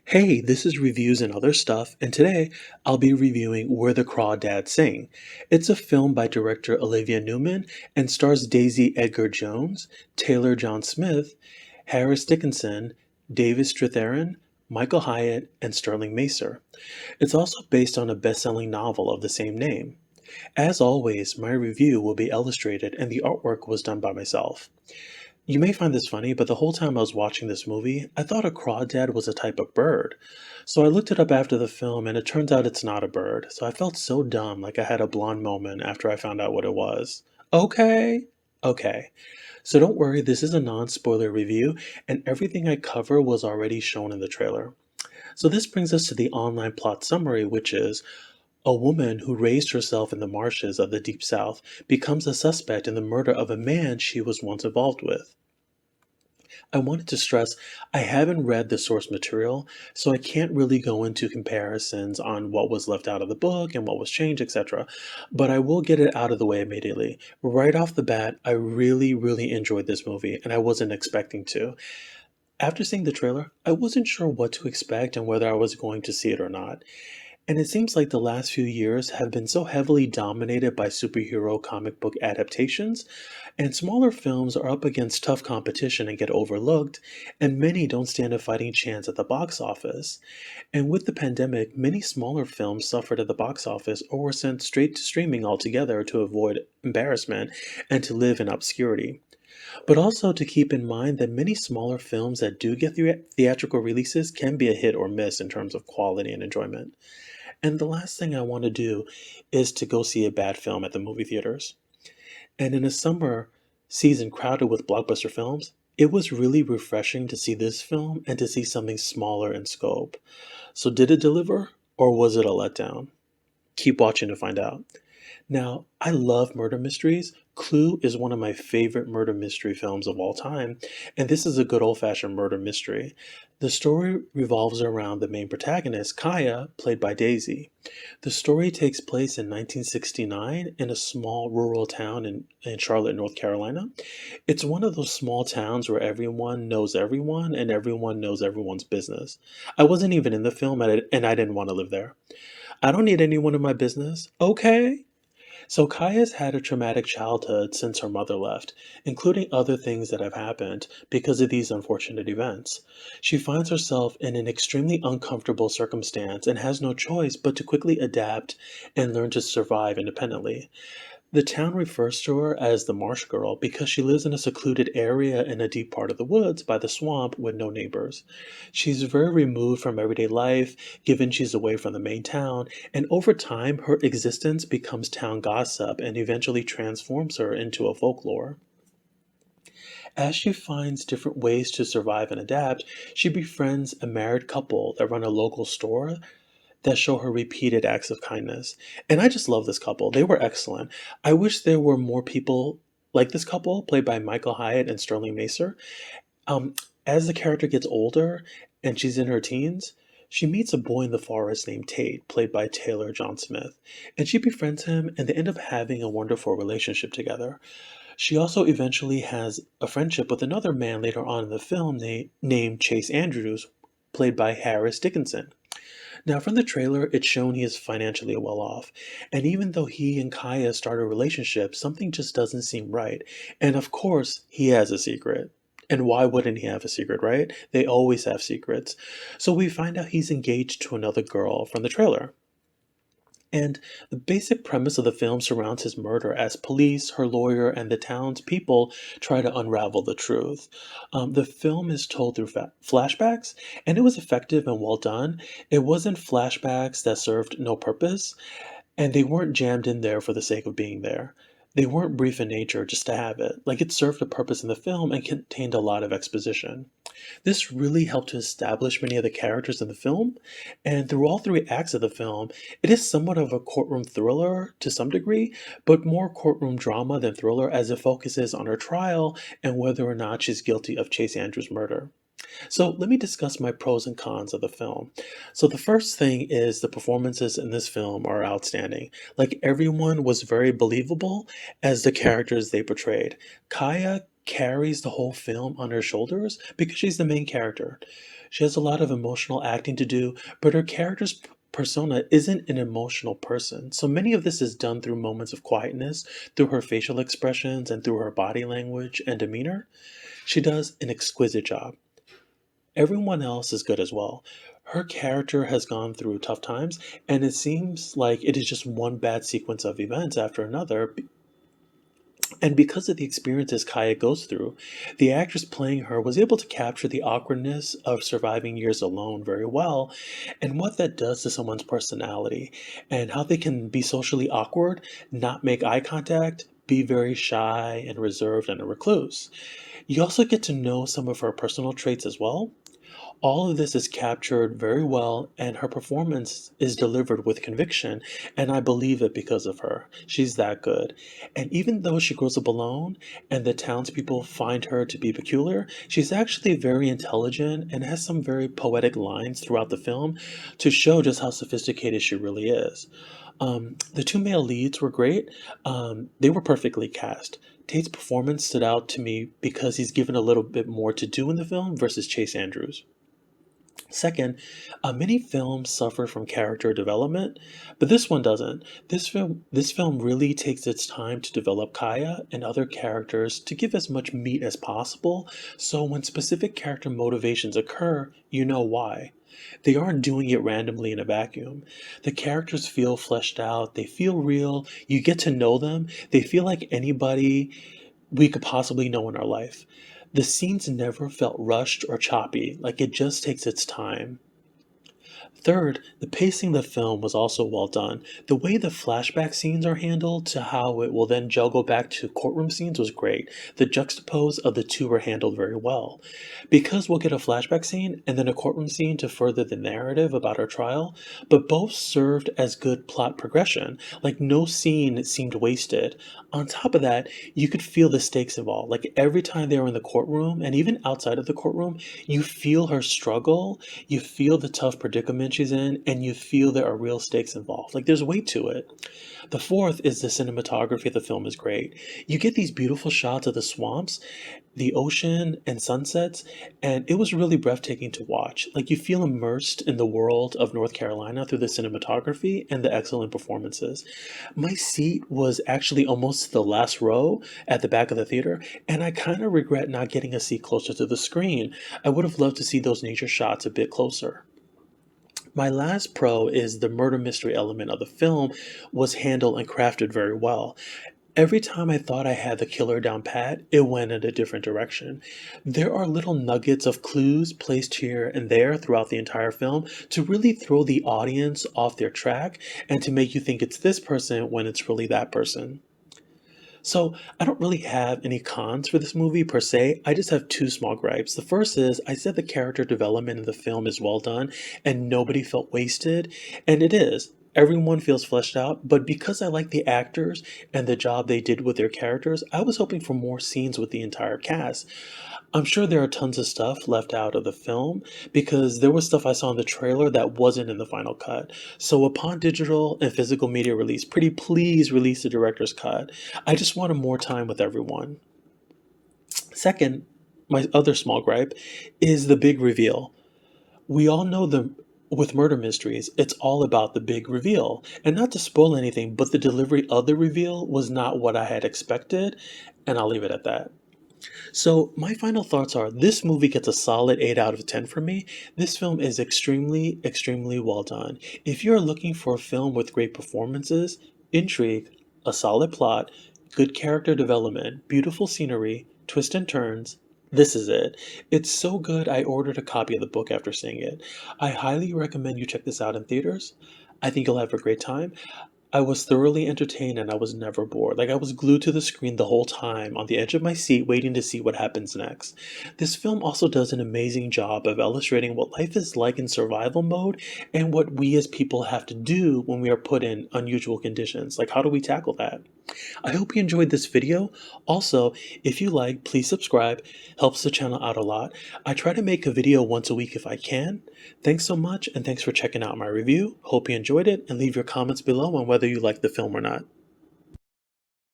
Hey, this is Reviews and Other Stuff, and today I'll be reviewing Where the Crawdads Sing. It's a film by director Olivia Newman and stars Daisy Edgar Jones, Taylor John Smith, Harris Dickinson, David Strathairn, Michael Hyatt, and Sterling Macer. It's also based on a best-selling novel of the same name. As always, my review will be illustrated and the artwork was done by myself. You may find this funny, but the whole time I was watching this movie, I thought a crawdad was a type of bird. So I looked it up after the film, and it turns out it's not a bird. So I felt so dumb, like I had a blonde moment after I found out what it was. Okay. Okay. So don't worry, this is a non-spoiler review, and everything I cover was already shown in the trailer. So this brings us to the online plot summary, which is a woman who raised herself in the marshes of the Deep South becomes a suspect in the murder of a man she was once involved with. I wanted to stress I haven't read the source material, so I can't really go into comparisons on what was left out of the book and what was changed, etc. But I will get it out of the way immediately. Right off the bat, I really enjoyed this movie, and I wasn't expecting to. After seeing the trailer, I wasn't sure what to expect and whether I was going to see it or not. And it seems like the last few years have been so heavily dominated by superhero comic book adaptations, and smaller films are up against tough competition and get overlooked, and many don't stand a fighting chance at the box office. And with the pandemic, many smaller films suffered at the box office or were sent straight to streaming altogether to avoid embarrassment and to live in obscurity. But also to keep in mind that many smaller films that do get theatrical releases can be a hit or miss in terms of quality and enjoyment. And the last thing I want to do is to go see a bad film at the movie theaters. And in a summer season crowded with blockbuster films, it was really refreshing to see this film and to see something smaller in scope. So, did it deliver or was it a letdown? Keep watching to find out. Now, I love murder mysteries. Clue is one of my favorite murder mystery films of all time, and this is a good old fashioned murder mystery. The story revolves around the main protagonist, Kaya, played by Daisy. The story takes place in 1969 in a small rural town in Charlotte, North Carolina. It's one of those small towns where everyone knows everyone and everyone knows everyone's business. I wasn't even in the film and I didn't want to live there. I don't need anyone in my business. Okay? So Kaya's had a traumatic childhood since her mother left, including other things that have happened because of these unfortunate events. She finds herself in an extremely uncomfortable circumstance and has no choice but to quickly adapt and learn to survive independently. The town refers to her as the Marsh Girl because she lives in a secluded area in a deep part of the woods by the swamp with no neighbors. She's very removed from everyday life, given she's away from the main town, and over time her existence becomes town gossip and eventually transforms her into a folklore. As she finds different ways to survive and adapt, she befriends a married couple that run a local store that show her repeated acts of kindness. And I just love this couple. They were excellent. I wish there were more people like this couple, played by Michael Hyatt and Sterling Macer. Um, as the character gets older and she's in her teens, she meets a boy in the forest named Tate, played by Taylor John Smith, and she befriends him, and they end up having a wonderful relationship together. She also eventually has a friendship with another man later on in the film named Chase Andrews, played by Harris Dickinson. Now, from the trailer, it's shown he is financially well off, and even though he and Kaya start a relationship, something just doesn't seem right. And of course, he has a secret. And why wouldn't he have a secret, right? They always have secrets. So we find out he's engaged to another girl from the trailer. And the basic premise of the film surrounds his murder as police, her lawyer, and the town's people try to unravel the truth. The film is told through flashbacks, and it was effective and well done. It wasn't flashbacks that served no purpose, and they weren't jammed in there for the sake of being there. They weren't brief in nature just to have it. Like it served a purpose in the film and contained a lot of exposition. This really helped to establish many of the characters in the film, and through all three acts of the film, it is somewhat of a courtroom thriller to some degree, but more courtroom drama than thriller as it focuses on her trial and whether or not she's guilty of Chase Andrews' murder. So let me discuss my pros and cons of the film. So the first thing is the performances in this film are outstanding. Like everyone was very believable as the characters they portrayed. Kaya carries the whole film on her shoulders because she's the main character. She has a lot of emotional acting to do, but her character's persona isn't an emotional person. So many of this is done through moments of quietness, through her facial expressions, and through her body language and demeanor. She does an exquisite job. Everyone else is good as well. Her character has gone through tough times, and it seems like it is just one bad sequence of events after another. And because of the experiences Kaya goes through, the actress playing her was able to capture the awkwardness of surviving years alone very well, and what that does to someone's personality, and how they can be socially awkward, not make eye contact, be very shy and reserved and a recluse. You also get to know some of her personal traits as well. All of this is captured very well, and her performance is delivered with conviction, and I believe it because of her. She's that good. And even though she grows up alone and the townspeople find her to be peculiar, she's actually very intelligent and has some very poetic lines throughout the film to show just how sophisticated she really is. The two male leads were great. They were perfectly cast. Tate's performance stood out to me because he's given a little bit more to do in the film versus Chase Andrews. Second, many films suffer from character development, but this one doesn't. This film really takes its time to develop Kaya and other characters to give as much meat as possible, so when specific character motivations occur, you know why. They aren't doing it randomly in a vacuum. The characters feel fleshed out, they feel real, you get to know them, they feel like anybody we could possibly know in our life. The scenes never felt rushed or choppy, like it just takes its time. Third, the pacing of the film was also well done. The way the flashback scenes are handled to how it will then juggle back to courtroom scenes was great. The juxtapose of the two were handled very well. Because we'll get a flashback scene and then a courtroom scene to further the narrative about our trial, but both served as good plot progression. Like no scene seemed wasted. On top of that, you could feel the stakes involved. Like every time they were in the courtroom and even outside of the courtroom, you feel her struggle, you feel the tough predicament she's in, and you feel there are real stakes involved. Like there's weight to it. The fourth is the cinematography of the film is great. You get these beautiful shots of the swamps, the ocean, and sunsets, and it was really breathtaking to watch. Like you feel immersed in the world of North Carolina through the cinematography and the excellent performances. My seat was actually almost the last row at the back of the theater, and I kind of regret not getting a seat closer to the screen. I would have loved to see those nature shots a bit closer. My last pro is the murder mystery element of the film was handled and crafted very well. Every time I thought I had the killer down pat, it went in a different direction. There are little nuggets of clues placed here and there throughout the entire film to really throw the audience off their track and to make you think it's this person when it's really that person. So, I don't really have any cons for this movie per se. I just have two small gripes. The first is I said the character development in the film is well done and nobody felt wasted, and it is. Everyone feels fleshed out, but because I like the actors and the job they did with their characters, I was hoping for more scenes with the entire cast. I'm sure there are tons of stuff left out of the film because there was stuff I saw in the trailer that wasn't in the final cut. So upon digital and physical media release, pretty please release the director's cut. I just wanted more time with everyone. Second, my other small gripe is the big reveal. We all know the with murder mysteries, it's all about the big reveal. And not to spoil anything, but the delivery of the reveal was not what I had expected, and I'll leave it at that. So, my final thoughts are this movie gets a solid 8 out of 10 for me. This film is extremely, extremely well done. If you're looking for a film with great performances, intrigue, a solid plot, good character development, beautiful scenery, twists and turns, this is it. It's so good, I ordered a copy of the book after seeing it. I highly recommend you check this out in theaters. I think you'll have a great time. I was thoroughly entertained and I was never bored. Like I was glued to the screen the whole time, on the edge of my seat, waiting to see what happens next. This film also does an amazing job of illustrating what life is like in survival mode and what we as people have to do when we are put in unusual conditions. Like, how do we tackle that? I hope you enjoyed this video. Also, if you like, please subscribe. Helps the channel out a lot. I try to make a video once a week if I can. Thanks so much, and thanks for checking out my review. Hope you enjoyed it, and leave your comments below on whether you like the film or not.